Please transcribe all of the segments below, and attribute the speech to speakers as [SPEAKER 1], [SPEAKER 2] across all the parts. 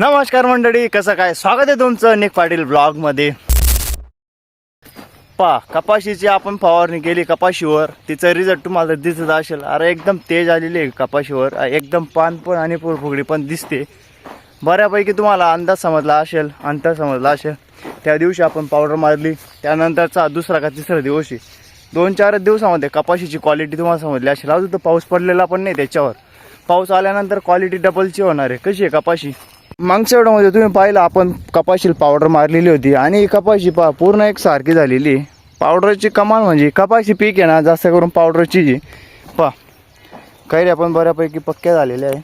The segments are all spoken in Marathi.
[SPEAKER 1] नमस्कार मंडळी, कसं काय स्वागत आहे तुमचं निक पाटील ब्लॉग मध्ये। कपाशीची आपण फवारणी केली कपाशीवर, तिचा रिझल्ट तुम्हाला दिसत असेल। अरे एकदम तेज आलेली आहे कपाशीवर, एकदम पान पण आणि फुगडी पण दिसते। बऱ्यापैकी तुम्हाला अंदाज समजला असेल, अंतर समजला असेल। त्या दिवशी आपण पावडर मारली, त्यानंतरचा दुसरा का तिसरा दिवशी 2-4 दिवसामध्ये कपाशीची क्वालिटी तुम्हाला समजली असेल। अजून तर पाऊस पडलेला पण नाही, त्याच्यावर पाऊस आल्यानंतर क्वालिटी डबलची होणार आहे। कशी आहे कपाशी? मागच्या वेळेमध्ये तुम्ही पाहिलं आपण कपाशीला पावडर मारलेली होती आणि कपाशी पूर्ण एक सारखी झालेली। पावडरची कमाल म्हणजे कपाशी पीक आहे ना, जास्त करून पावडरची जी काही आपण बऱ्यापैकी पक्क्या झालेल्या आहे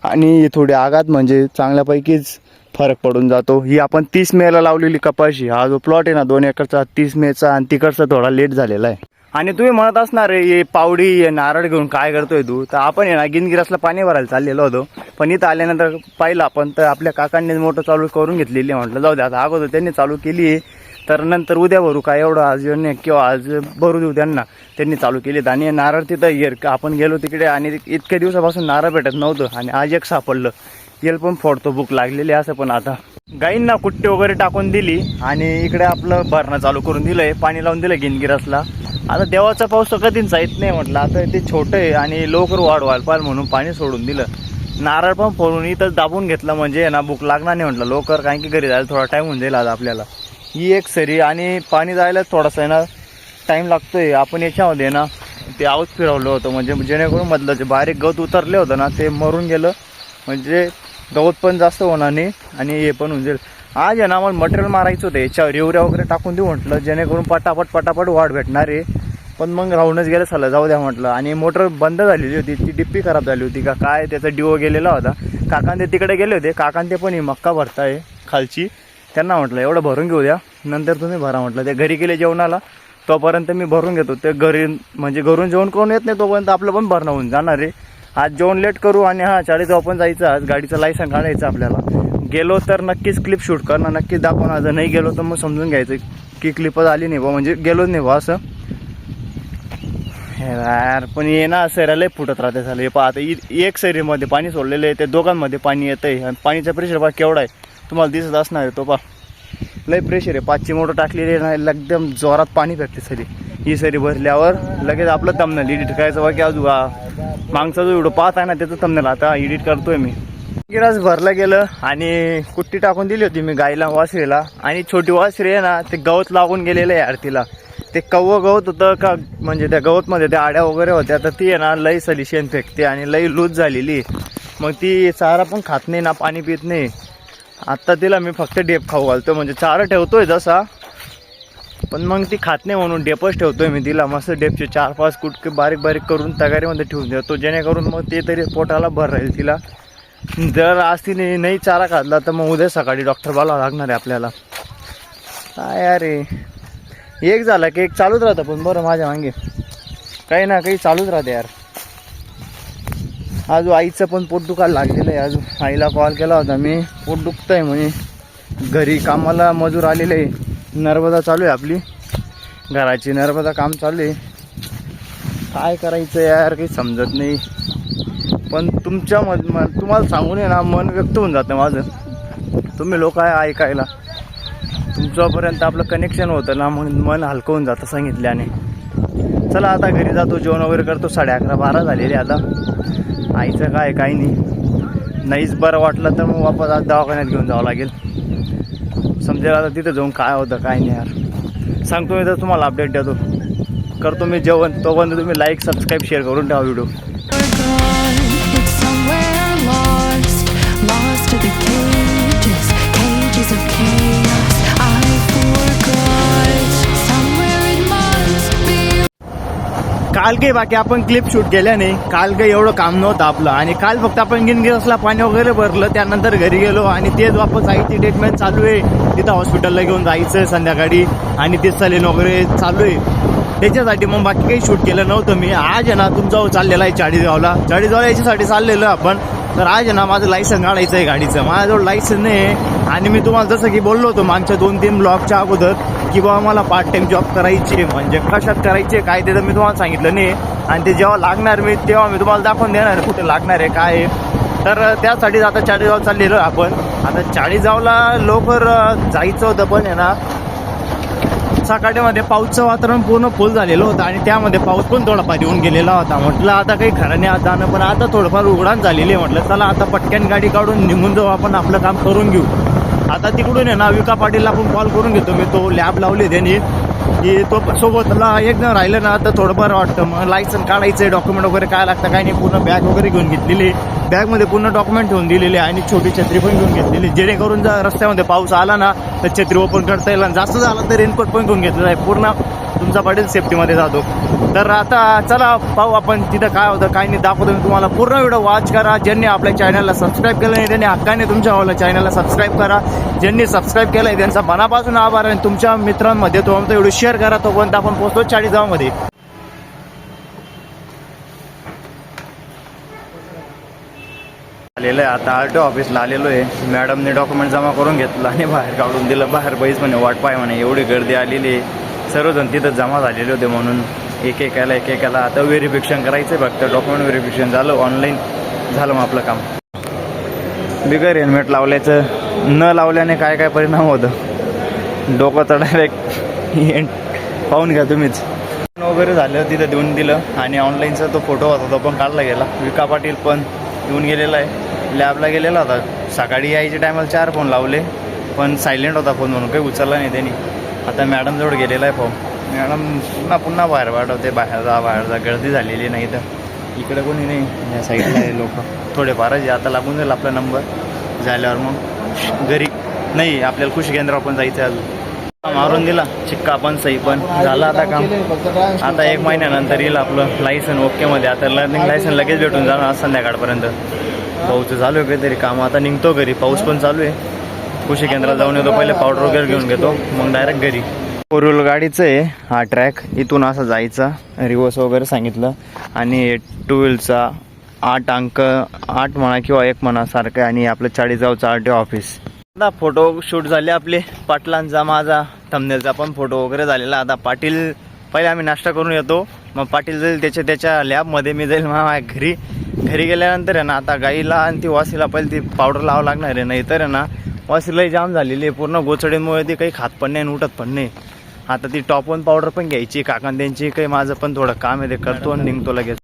[SPEAKER 1] आणि थोडी आगात म्हणजे चांगल्यापैकीच फरक पडून जातो। ही आपण 30 मेला लावलेली कपाशी, हा जो प्लॉट आहे ना 2 एकरचा 30 मेचा आणि तिकडचा थोडा लेट झालेला आहे। आणि तुम्ही म्हणत असणार हे पावडी हे नारळ घेऊन काय करतोय तू? तर आपण आहे ना गिनगिरासला पाणी भरायला चाललेलो होतो, पण इथं आल्यानंतर पाहिलं आपण तर आपल्या काकांनी मोटर चालू करून घेतलेली। म्हटलं जाऊ दे, आता अगोदर त्यांनी चालू केली तर नंतर उद्या भरू काय एवढं, आज किंवा आज भरू देऊ त्यांना, त्यांनी चालू केली। आणि नारळ तिथं आपण गेलो तिकडे आणि इतक्या दिवसापासून नारळ भेटत नव्हतं आणि आज एक सापडलं। येल पण फोडतो, भूक लागलेली असं। पण आता गाईंना कुट्टी वगैरे टाकून दिली आणि इकडे आपलं भरणं चालू करून दिलंय, पाणी लावून दिलं गिनगिरासला। आता देवाचा पाऊस तर कधीच जायत नाही, म्हटलं आता ते छोटं आहे आणि लवकर वाढवायला पाहिजे म्हणून पाणी सोडून दिलं। नारळ पण फोडून इथं दाबून घेतलं म्हणजे ना भूक लागणार नाही म्हटलं लवकर, कारण की घरी जायला थोडा टाईम होऊन जाईल आज आपल्याला। ही एक सरी आणि पाणी जायला थोडासा आहे ना टाईम लागतोय। आपण याच्यामध्ये ना ते आऊत फिरवलं होतं म्हणजे जेणेकरून मधलं जे बारीक गवत उतरले होतं ना ते मरून गेलं, म्हणजे गवत पण जास्त होणार नाही आणि हे पण होऊन जाईल। आज आहे ना मला मटेरियल मारायचं होतं, याच्यावर युरिया वगैरे टाकून देऊ म्हटलं, जेणेकरून पटापट वाढ भेटणार आहे। पण मग राहूनच गेलं, चला जाऊ द्या म्हटलं। आणि मोटर बंद झालेली होती, ती डिप्पी खराब झाली होती का काय, त्याचा डिओ गेलेला होता। काकांते तिकडे गेले होते, काकांते पण ही मक्का भरताय खालची, त्यांना म्हटलं एवढं भरून घेऊ द्या, नंतर तुम्ही भरा म्हटलं। ते घरी गेले जेवणाला, तोपर्यंत मी भरून घेतो। ते घरी म्हणजे घरून जेवण करून येत नाही तोपर्यंत आपलं पण भरणं होऊन जाणार आहे। आज जेवण लेट करू आणि शाळेत आपण जायचं, आज गाडीचं लायसन काढायचं आपल्याला। गेलो तर नक्कीच क्लिप शूट करणं, नक्कीच दाखवणार। जर नाही गेलो तर मग समजून घ्यायचं की क्लिपच आली नाही बा, म्हणजे गेलोच नाही बा असं। यार पण ये ना सैराला फुटत राहते झालं। हे पहा आता एक सैरीमध्ये पाणी सोडलेलं आहे, ते दोघांमध्ये पाणी येतं आहे आणि पाणीचा प्रेशर पहा केवढा आहे, तुम्हाला दिसत असणार आहे। तो पहा लय प्रेशर आहे, 5ची मोटर टाकलेली आहे ना, एकदम जोरात पाणी फेकते सरी। ही सरी भरल्यावर लगेच आपलं थंबनेल एडिट करायचं बाकी अजून मागचा जो व्हिडिओ पाहत आहे ना त्याचं थंबनेल आता एडिट करतोय मी। गिरास भरलं गेलं आणि कुट्टी टाकून दिली होती मी गाईला, वासरीला। आणि छोटी वासरी आहे ना ते गवत लागून गेलेलं आहे यार तिला, ते कव्व गवत होतं का म्हणजे त्या गवतमध्ये त्या आड्या वगैरे होत्या, तर ती आहे ना लई सली शेण फेकते आणि लई लूज झालेली। मग ती चारा पण खात नाही ना, पाणी पित नाही। आत्ता तिला मी फक्त डेप खाऊ घालतो, म्हणजे चारा ठेवतोय जसा, पण मग ती खात नाही म्हणून डेपच ठेवतोय मी तिला। मस्त डेपचे 4-5 कुटके बारीक बारीक करून तगारीमध्ये ठेवून देतो, जेणेकरून मग ते तरी पोटाला भर राहील तिला। जर आज तिने नाही चारा खाल्ला तर मग उद्या सकाळी डॉक्टर बोलावं लागणार आहे आपल्याला। काय अरे एक झाला की एक चालूच राहतं, पण बरं माझ्या मागे काही ना काही चालूच राहते यार। अजून आईचं पण पोट दुखायला लागलेलं आहे। अजून आईला कॉल केला होता मी, पोट दुखतंय म्हणे, घरी कामाला मजूर आलेले आहे। नर्मदा चालू आहे आपली घराची, नर्मदा काम चालू आहे। काय करायचं यार काही समजत नाही, पण तुम्हाला सांगून आहे ना मन व्यक्त होऊन जातं माझं। तुम्ही लोक आहे ऐकायला, तुमच्यापर्यंत आपलं कनेक्शन होतं ना, म्हणून मन हलकं होऊन जातं सांगितल्याने। चला आता घरी जातो, जेवण वगैरे करतो, 11:30-12 झालेले आता। आईचं काय काही नाहीच बरं वाटलं तर मग वापस आज दवाखान्यात घेऊन जावं लागेल, समजेल आता तिथं जाऊन काय होतं काय नाही यार। सांगतो मी तर तुम्हाला अपडेट देतो, करतो मी जेवण, तोपर्यंत तुम्ही लाईक सबस्क्राईब शेअर करून ठेवा व्हिडिओ। काल काही बाकी आपण क्लिप शूट केल्या नाही, काल काही एवढं काम नव्हतं आपलं। आणि काल फक्त आपण गिनगिरासला पाणी वगैरे भरलं, त्यानंतर घरी गेलो आणि तेच वापस जायची ट्रीटमेंट चालू आहे। तिथं हॉस्पिटलला घेऊन जायचं संध्याकाळी आणि ते सलीन वगैरे चालू आहे, त्याच्यासाठी मग बाकी काही शूट केलं नव्हतं मी। आज आहे ना तुमचा चाललेला आहे चाळीसगावला याच्यासाठी चाललेलं आपण। तर आज आहे ना माझं लायसन काढायचं आहे गाडीचं, माझ्याजवळ लायसन नाही आहे। आणि मी तुम्हाला जसं की बोललो होतो मागच्या 2-3 ब्लॉगच्या अगोदर की बाबा मला पार्ट टाइम जॉब करायची, म्हणजे कशात करायचे काय ते तर मी तुम्हाला सांगितलं नाही। आणि ते जेव्हा लागणार तेव्हा मी तुम्हाला दाखवून देणार कुठे लागणार आहे काय आहे। तर त्यासाठी आता चाळीसगाव चाललेलो आपण। आता चाळीसगावला लवकर जायचं होतं, पण आहे ना सकाळमध्ये पाऊसचं वातावरण पूर्ण फुल झालेलं होतं आणि त्यामध्ये पाऊस पण थोडाफार येऊन गेलेला होता. म्हटलं आता काही खरं नाही आज जाणं, पण आता थोडंफार उघडाण झालेली आहे. म्हटलं चला आता पटकन गाडी काढून निघून जाऊ, आपण आपलं काम करून घेऊ. आता तिकडून आहे ना विका पाटीलला पण कॉल करून घेतो मी, तो लॅब लावली त्यांनी की तो सोबतला एक जण राहिलं ना तर थोडं बरं वाटतं. मग लायसन काढायचं आहे, डॉक्युमेंट वगैरे काय लागतं काय नाही, पूर्ण बॅग वगैरे घेऊन घेतलेली, बॅगमध्ये पूर्ण डॉक्युमेंट ठेवून दिलेले आणि छोटी छत्री पण घेऊन घेतलेली, जेणेकरून जर रस्त्यामध्ये पाऊस आला ना तर छत्री ओपन करता येईल आणि जास्त झाला तर रेनकोट पण घेऊन घेतलेला आहे. पूर्ण तुमचा पाटील सेफ्टीमध्ये जातो. तर आता चला पाहू आपण तिथं काय होतं काय नाही, दाखवतो मी तुम्हाला. पूर्ण व्हिडिओ वॉच करा. ज्यांनी आपल्या चॅनलला सबस्क्राईब केलं नाही त्यांनी हक्काने तुमच्या चॅनलला सबस्क्राईब करा. ज्यांनी सबस्क्राईब केलं आहे त्यांचा मनापासून आभार आणि तुमच्या मित्रांमध्ये तो आमचा व्हिडिओ शेअर करा. तोपर्यंत आपण पोहोचतो चाळीसगावमध्ये. आलेलं आहे आता आरटीओ ऑफिसला आलेलो आहे. मॅडमने डॉक्युमेंट जमा करून घेतलं आणि बाहेर काढून दिलं. बाहेर बैस म्हणे वाट पाय म्हणे, एवढी गर्दी आलेली आहे. सर्वजण तिथं जमा झालेले होते म्हणून एकेकाला आता व्हेरिफिकेशन करायचं आहे. फक्त डॉक्युमेंट व्हेरिफिकेशन झालं, ऑनलाईन झालं मग आपलं काम. बिगर हेल्मेट लावल्याचं न लावल्याने काय काय परिणाम होतं डोकं तर डायरेक्ट पाहून घ्या तुम्हीच. वगैरे झालं तिथं देऊन दिलं आणि ऑनलाईनचा तो फोटो होता तो पण काढला गेला. विका पाटील पण येऊन गेलेला आहे, लॅबला गेलेला होता. सकाळी यायच्या टायमाला 4 फोन लावले पण सायलेंट होता फोन म्हणून काही उचलला नाही त्यांनी. आता मॅडमजवळ गेलेला आहे फोन. मॅडम पुन्हा बाहेर पाठवते, बाहेर जा गर्दी झालेली नाही तर इकडे कोणी नाही, या साईडला आहे लोक थोडेफारच आहे. आता लागून जाईल आपला नंबर झाल्यावर मग घरी नाही आपल्याला कृषी केंद्रावर पण जायचं आहे. अजून मारून दिला शिक्का पण सही पण झालं आता काम. आता 1 महिन्यानंतर येईल आपलं लायसन ओकेमध्ये. आता लर्निंग लायसन लगेच भेटून जाणार संध्याकाळपर्यंत. भाऊचं चालू आहे काहीतरी काम. आता निघतो घरी, पाऊस पण चालू आहे. कृषी केंद्रात जाऊन येतो, पहिले पावडर वगैरे घेऊन घेतो मग डायरेक्ट घरी. 4 व्हीलर गाडीचं आहे हा ट्रॅक, इथून असं जायचा, रिवर्स वगैरे सांगितलं. आणि 2 व्हीलरचा 8 अंक 8 म्हणा किंवा 1 म्हणा सारखं. आणि आपलं चाळीसगावचं आरटीओ ऑफिस. आता फोटो शूट झाले आपले पाटलांचा, माझा थंबनेलचा पण फोटो वगैरे झालेला. आता पाटील पहिले आम्ही नाश्ता करून येतो, मग पाटील जाईल त्याच्या लॅबमध्ये, मी जाईल माझ्या घरी गेल्यानंतर आहे ना आता गाईला आणि ती वासीला पहिले ती पावडर लावावं लागणार आहे. नाही तर आहे ना वासीलाही जाम झालेली आहे पूर्ण गोचडीमुळे, ती काही खात पण नाही आणि उठत पण नाही. आता ती टॉप 1 पावडर पण घ्यायची काकान त्यांची, काही माझं पण थोडं काम आहे ते करतो आणि निघतो लगेच.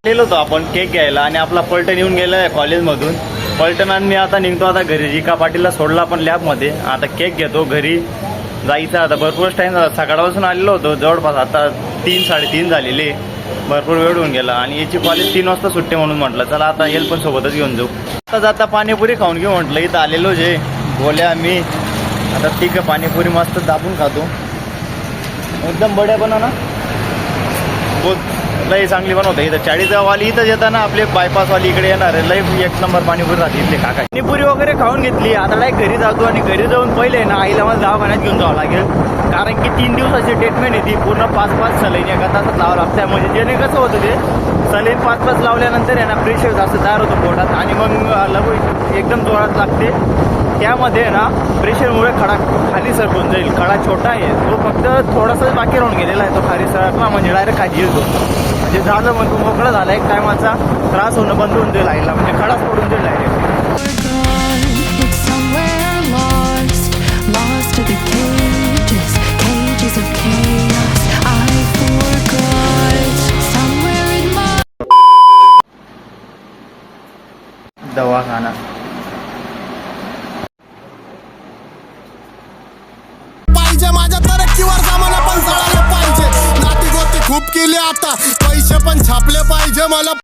[SPEAKER 1] गेलो होतो आपण केक घ्यायला आणि आपला पलटण येऊन गेला आहे कॉलेजमधून. पलटण मी आता निघतो आता घरी. रिका पाटीलला सोडला पण लॅबमध्ये. आता केक घेतो, घरी जायचं. आता भरपूरच टाईम झाला, सकाळपासून आलेलो होतो जवळपास आता 3-3:30 झालेले, भरपूर वेळ होऊन गेला. आणि याची कॉलेज 3 वाजता सुट्टे म्हणून म्हटलं चला आता येईल पण सोबतच घेऊन जाऊ. आता जाता पाणीपुरी खाऊन घेऊ म्हटलं, इथं आलेलो जे बोल्या मी. आता ठीक आहे, पाणीपुरी मस्त दाबून खातो, एकदम बड्या बनव ना, बहुत लई चांगली बनवतं. इथं चाळीसगाववाली इथंच येताना आपले बायपासवाली इकडे येणार आहे, लई 1 नंबर पाणीपुरी राहते इथले काका. पाणीपुरी वगैरे खाऊन घेतली. आता लाईक घरी जातो आणि घरी जाऊन पहिले ना आईला मला दवाखान्यात घेऊन जावं लागेल, कारण की 3 दिवसाची ट्रीटमेंट आहे ती. पूर्ण 5-5 सलाईन एका तासात लावावं लागतं. म्हणजे जेणे कसं होतं ते सलाईन 5-5 लावल्यानंतर आहे ना प्रेशर जास्त तयार होतो पोटात आणि मग लगू एकदम जोरात लागते. त्यामध्ये ना प्रेशरमुळे खडा खाली सरकून जाईल. खडा छोटा आहे तो, फक्त थोडासा बाकी राहून गेलेला आहे. तो खाली सरकला म्हणजे डायरेक्ट खाली येतो. म्हणजे झालं मग तो मोकळा झाला, एक टायमाचा त्रास होणं बंद होऊन जाईल आईला, म्हणजे खडाच पडून जाईल डायरेक्ट. दवाखाना
[SPEAKER 2] पाहिजे माझ्या तरक्कीवर सामान पण चढायला पाहिजे. नाती गोती खूप केली आता, पैसे पण छापले पाहिजे मला.